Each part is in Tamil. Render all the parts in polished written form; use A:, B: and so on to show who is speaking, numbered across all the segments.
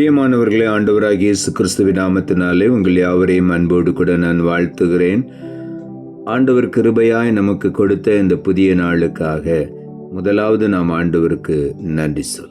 A: பிரியமானவர்களே, ஆண்டவராகிய இயேசு கிறிஸ்துவின் நாமத்தினாலே உங்கள் யாவரையும் அன்போடு கூட நான் வாழ்த்துகிறேன். ஆண்டவர் கிருபையாய் நமக்கு கொடுத்த இந்த புதிய நாளுக்காக முதலாவது நாம் ஆண்டவருக்கு நன்றி சொல்லுவோம்.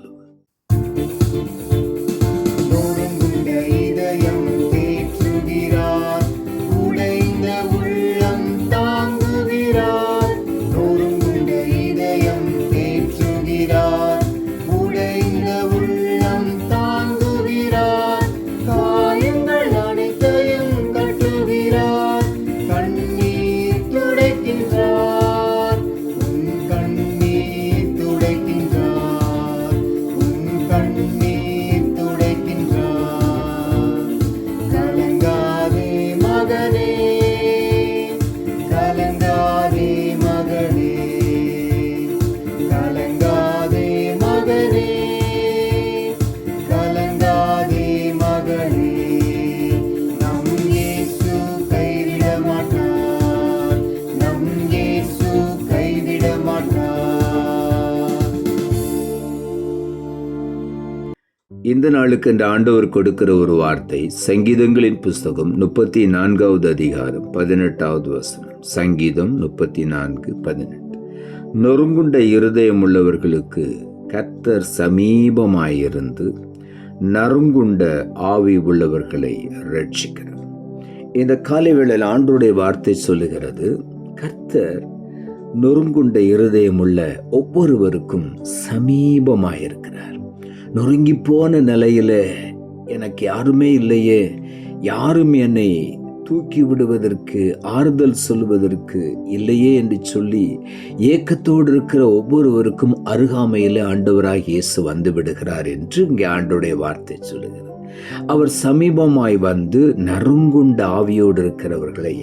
A: இந்த நாளுக்கு இந்த ஆண்டவர் கொடுக்கிற ஒரு வார்த்தை சங்கீதங்களின் புஸ்தகம் 34வது அதிகாரம் 18வது வசனம். சங்கீதம் 34:18. நொறுங்குண்ட இருதயம் உள்ளவர்களுக்கு கர்த்தர் சமீபமாயிருந்து நறுங்குண்ட ஆவி உள்ளவர்களை ரட்சிக்கிறார். இந்த காலை வேளையில் ஆண்டவருடைய வார்த்தை சொல்லுகிறது, கர்த்தர் நொறுங்குண்ட இருதயம் உள்ள ஒவ்வொருவருக்கும் சமீபமாயிருக்கிறார். நொறுங்கி போன நிலையில எனக்கு யாருமே இல்லையே, யாரும் என்னை தூக்கி விடுவதற்கு ஆறுதல் சொல்வதற்கு இல்லையே என்று சொல்லி ஏக்கத்தோடு இருக்கிற ஒவ்வொருவருக்கும் அருகாமையில் ஆண்டவராகிய இயேசு வந்து விடுகிறார் என்று இங்கே ஆண்டவருடைய வார்த்தை சொல்லுகிறது. அவர் சமீபமாய் வந்து நறுங்குண்ட ஆவியோடு இருக்கிறவர்களை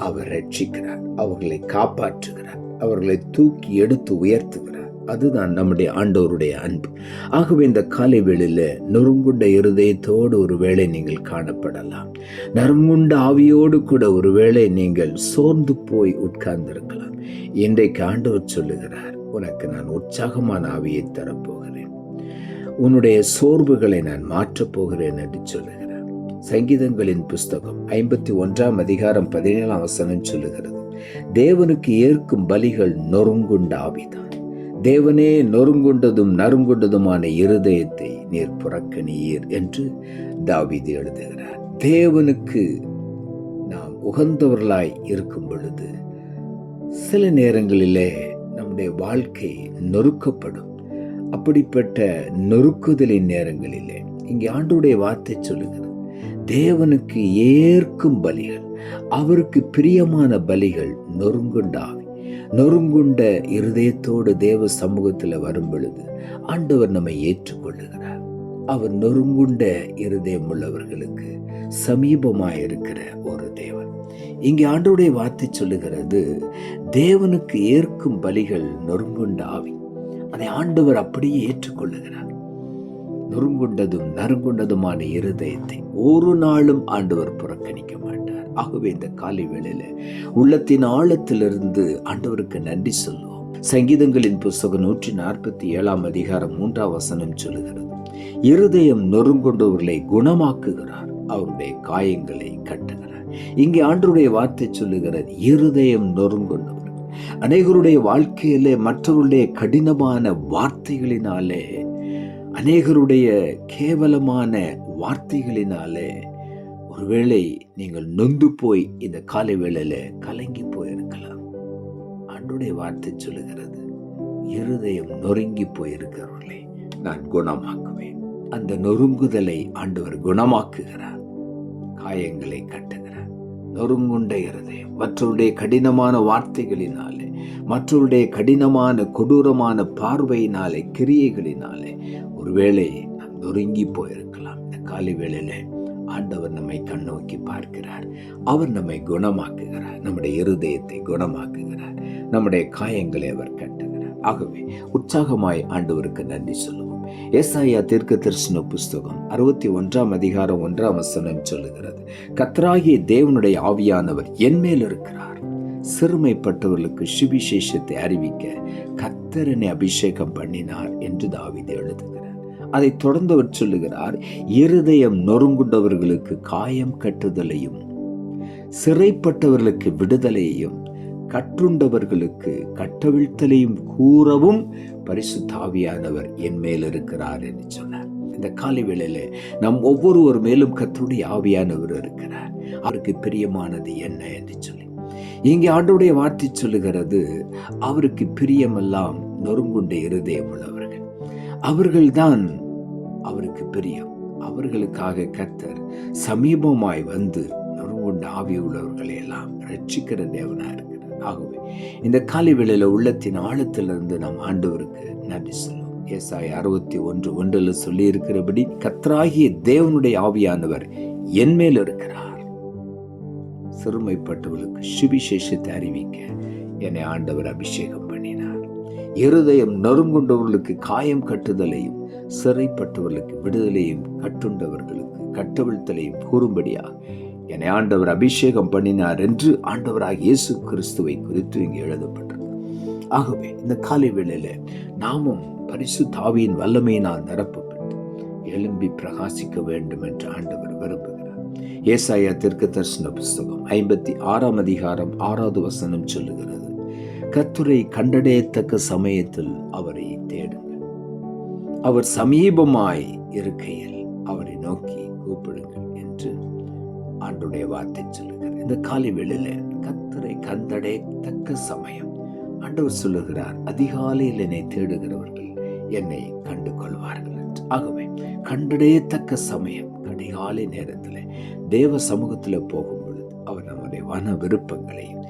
A: அவர் ரட்சிக்கிறார், அவர்களை காப்பாற்றுகிறார், அவர்களை தூக்கி எடுத்து உயர்த்துகிறார். அதுதான் நம்முடைய ஆண்டவருடைய அன்பு. ஆகவே இந்த காலை வேளையில நொறுங்குண்ட இருதயத்தோடு ஒரு வேளை நீங்கள் காணப்படலாம். நறுங்குண்ட ஆவியோடு கூட ஒரு வேளை நீங்கள் சோர்ந்து போய் உட்கார்ந்திருக்கலாம். இன்றைக்கு ஆண்டவர் சொல்லுகிறார், உனக்கு நான் உற்சாகமான ஆவியை தரப்போகிறேன், உன்னுடைய சோர்வுகளை நான் மாற்றப் போகிறேன் என்று சொல்லுகிறார். சங்கீதங்களின் புஸ்தகம் 51ஆம் அதிகாரம் 17ஆம் வசனம் சொல்லுகிறது, தேவனுக்கு ஏற்கும் பலிகள் நொறுங்குண்ட ஆவிதான். தேவனே நொறுங்குண்டதும் நறுங்குண்டதுமான இருதயத்தை நீர் புறக்கணியீர் என்று தாவீது எழுதுகிறார். தேவனுக்கு நாம் உகந்தவர்களாய் இருக்கும் பொழுது சில நேரங்களிலே நம்முடைய வாழ்க்கை நொறுக்கப்படும். அப்படிப்பட்ட நொறுக்குதலின் நேரங்களிலே இங்கே ஆண்டவருடைய வார்த்தை சொல்லுகிறது, தேவனுக்கு ஏற்கும் பலிகள், அவருக்கு பிரியமான பலிகள் நொறுங்குண்ட ஆவி. நொறுங்குண்ட இருதயத்தோடு தேவ சமூகத்தில் வரும் பொழுது ஆண்டவர் நம்மை ஏற்றுக்கொள்ளுகிறார். அவர் நொறுங்குண்ட இருதயம் உள்ளவர்களுக்கு சமீபமாயிருக்கிற ஒரு தேவன். இங்கே ஆண்டவருடைய வார்த்தை சொல்லுகிறது, தேவனுக்கு ஏற்கும் பலிகள் நொறுங்குண்ட ஆவி. அதை ஆண்டவர் அப்படியே ஏற்றுக்கொள்ளுகிறார். நொறுங்குண்டதும் நறுங்குண்டதுமான இருதயத்தை ஒரு நாளும் ஆண்டவர் புறக்கணிக்க மாட்டார். ஆகவே இந்த காலை வேளையில உள்ளத்தின் ஆழத்திலிருந்து ஆண்டவருக்கு நன்றி சொல்லுவோம். சங்கீதங்களின் புஸ்தகம் 147ஆம் அதிகாரம் 3ஆம் வசனம் சொல்லுகிறது, இருதயம் நொறுங்குண்டவர்களை குணமாக்குகிறார், அவருடைய காயங்களை கட்டுகிறார். இங்கே ஆண்டவருடைய வார்த்தை சொல்லுகிறது, இருதயம் நொறுங்குண்டவர். அநேகருடைய வாழ்க்கையிலே மற்றவருடைய கடினமான வார்த்தைகளினாலே, அநேகருடைய கேவலமான வார்த்தைகளினாலே ஒருவேளை நீங்கள் நொந்து போய் இந்த காலை வேளையில கலங்கி போயிருக்கலாம். ஆண்டவருடைய வார்த்தை சொல்லுகிறது, இருதயம் நொறுங்கி போயிருக்கிறவர்களை நான் குணமாக்குவேன். அந்த நொறுங்குதலை ஆண்டவர் குணமாக்குகிறார், காயங்களை கட்டுகிறார். நொறுங்குண்ட இருதயம் மற்றவருடைய கடினமான வார்த்தைகளினாலே, மற்றவருடைய கடினமான கொடூரமான பார்வையினாலே, கிரியைகளினாலே ஒருவேளை நாம் நொறுங்கி போயிருக்கலாம். இந்த காலை வேளையில ஆண்டவர் நம்மை கண்ணோக்கி பார்க்கிறார். அவர் நம்மை குணமாக்குகிறார், நம்முடைய இருதயத்தை குணமாக்குகிறார், நம்முடைய காயங்களை அவர் கட்டுகிறார். ஆகவே உற்சாகமாய் ஆண்டவருக்கு நன்றி சொல்லுவோம். ஏசாயா தீர்க்கதரிசன புஸ்தகம் 61ஆம் அதிகாரம் 1ஆம் வசனம் சொல்லுகிறது, கர்த்தராகிய தேவனுடைய ஆவியானவர் என் மேல் இருக்கிறார், சிறுமைப்பட்டவர்களுக்கு சுவிசேஷத்தை அறிவிக்க கர்த்தர் என்னை அபிஷேகம் பண்ணினார் என்று தாவீது எழுதுகிறார். அதை தொடர்ந்து அவர் சொல்லுகிறார், இருதயம் நொறுங்குண்டவர்களுக்கு காயம் கட்டுதலையும், சிறைப்பட்டவர்களுக்கு விடுதலையையும், கட்டுண்டவர்களுக்கு கட்டவிழ்த்தலையும் கூறவும் பரிசுத்த ஆவியானவர் என் மேல் இருக்கிறார் என்று சொன்னார். இந்த காலை வேளையில நம் ஒவ்வொருவர் மேலும் கர்த்தருடைய ஆவியானவர் இருக்கிறார். அவருக்கு பிரியமானது என்ன என்று சொல்லி இங்கே ஆண்டவருடைய வார்த்தை சொல்லுகிறது, அவருக்கு பிரியமெல்லாம் நொறுங்குண்ட இருதயம் உள்ளவர்கள், அவர்கள்தான் அவருக்கு பிரியம். அவர்களுக்காக கர்த்தர் சமீபமாய் வந்து நொறுங்குண்ட ஆவி உள்ளவர்களை எல்லாம் ரட்சிக்கிற தேவனா இருக்கிறார். ஆகவே இந்த காலை வேளையில உள்ளத்தின் ஆழத்திலிருந்து நாம் ஆண்டவருக்கு நன்றி சொல்லுவோம். ஏசாயா 61:1 சொல்லி இருக்கிறபடி, கர்த்தராகிய தேவனுடைய ஆவியானவர் என் மேல் இருக்கிறார், சிறுமைப்பட்டவர்களுக்கு சுவிசேஷத்தை அறிவிக்க என்னை ஆண்டவர் அபிஷேகம் பண்ணினார். இருதயம் நொறுங்குண்டவர்களுக்கு காயம் கட்டுதலையும், சிறைப்பட்டவர்களுக்கு விடுதலையும், கட்டுண்டவர்களுக்கு கட்டவிழ்த்தலையும் கூறும்படியாக என்னை ஆண்டவர் அபிஷேகம் பண்ணினார் என்று ஆண்டவராகிய இயேசு கிறிஸ்துவை குறித்து இங்கே எழுதப்பட்டது. ஆகவே இந்த காலை வேளையில நாமும் பரிசுத்த ஆவியின் வல்லமையினால் நிரப்பப்பட்டு எழும்பி பிரகாசிக்க வேண்டும் என்று ஆண்டவர் விரும்புகிறார். ஏசாயா தீர்க்கதரிசன புஸ்தகம் 56:6 சொல்லுகிறது, கர்த்தரை கண்டடையத்தக்க சமயத்தில் அவரை தேடுங்கள், அவர் சமீபமாய் இருக்கையில் அவரை நோக்கி கூப்பிடுங்கள் என்று ஆண்டவருடைய வார்த்தை சொல்லுகிறார். இந்த காலை வேளையில கர்த்தரை கண்டடையத்தக்க சமயம், ஆண்டவர் சொல்லுகிறார், அதிகாலையில் என்னை தேடுகிறவர்கள் என்னை கண்டு கொள்வார்கள் என்று. ஆகவே கண்டடையத்தக்க சமயம், அதிகாலை நேரத்தில் தேவ சமூகத்தில் போகும் பொழுது அவர் நம்முடைய வன விருப்பங்களையும்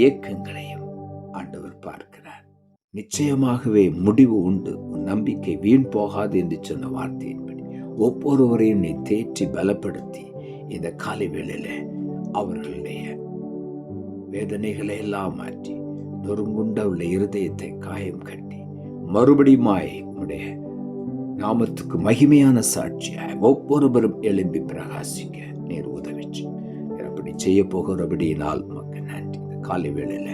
A: ஏக்கங்களையும் ஆண்டவர் பார்க்கிறார். நிச்சயமாகவே முடிவு உண்டு, உன் நம்பிக்கை வீண் போகாது என்று சொன்ன வார்த்தையின்படி ஒவ்வொருவரையும் நீ தேற்றி பலப்படுத்தி இந்த காலை வேளையில அவர்களுடைய வேதனைகளை எல்லாம் மாற்றி நொறுங்குண்ட உள்ள இருதயத்தை காயம் கட்டி மறுபடியுமாய் உடைய நாமத்துக்கு மகிமையான சாட்சியாய் ஒவ்வொருவரும் எழும்பி பிரகாசிக்க நீர் உதவிச்சு அப்படி செய்ய போகிறபடியினால் உமக்கு நன்றி. இந்த காலை வேளையில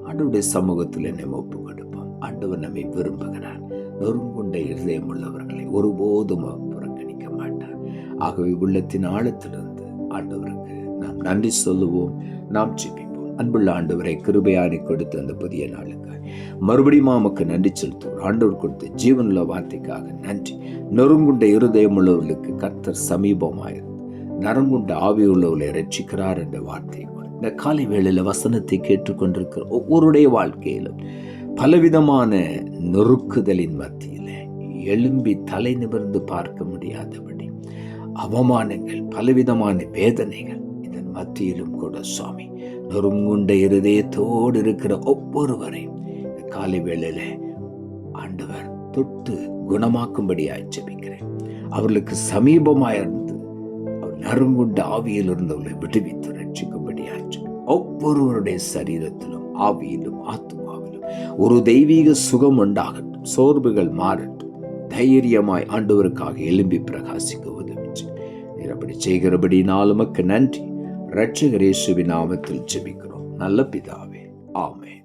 A: ஆண்டவருடைய சமூகத்தில் நம்ம ஒப்பு கொடுப்போம். ஆண்டவர் நம்மை விரும்புகிறார். நொறுங்குண்ட இருதயம் உள்ளவர்களை ஒருபோதும் புறக்கணிக்க மாட்டார். ஆகவே உள்ளத்தின் ஆழத்திலிருந்து ஆண்டவருக்கு நாம் நன்றி சொல்லுவோம், நாம் ஜெபிப்போம். அன்புள்ள ஆண்டவரை, கிருபையானை கொடுத்த அந்த புதிய நாளுக்காக மறுபடியும் நமக்கு நன்றி செலுத்துவோம். ஆண்டவர் கொடுத்த ஜீவனுள்ள வார்த்தைக்காக நன்றி. நொறுங்குண்ட இருதயம் உள்ளவர்களுக்கு கர்த்தர் சமீபமாயிருந்து நரங்குண்ட ஆவி உள்ளவர்களை ரட்சிக்கிறார் என்ற வார்த்தை இந்த காலை வேளையில வசனத்தை கேட்டுக்கொண்டிருக்கிற ஒவ்வொருடைய வாழ்க்கையிலும் பலவிதமான நொறுக்குதலின் மத்தியில எழும்பி தலை நிமிர்ந்து பார்க்க முடியாதபடி அவமானங்கள், பலவிதமான வேதனைகள் இதன் மத்தியிலும் கூட சுவாமி நொறுங்குண்ட இருதயத்தோடு இருக்கிற ஒவ்வொருவரையும் இந்த காலை வேளையில ஆண்டவர் தொட்டு குணமாக்கும்படியாய் ஜெபிக்கிறேன். அவர்களுக்கு சமீபமாயிருந்து அவர் நறுங்குண்ட ஆவியில் இருந்தவர்களை விடுவித்து ரட்சிக்கும்படியாச்சு. ஒவ்வொருவருடைய சரீரத்திலும் ஆவியிலும் ஆத்மாவிலும் ஒரு தெய்வீக சுகம் உண்டாகட்டும், சோர்வுகள் மாறட்டும், தைரியமாய் ஆண்டவருக்காக எழும்பி பிரகாசிக்க உதவிச்சு நீர் அப்படி செய்கிறபடி நாளுமக்கு நன்றி. இரட்சகர் இயேசுவின் நாமத்தில் ஜெபிக்கிறோம் நல்ல பிதாவே, ஆமென்.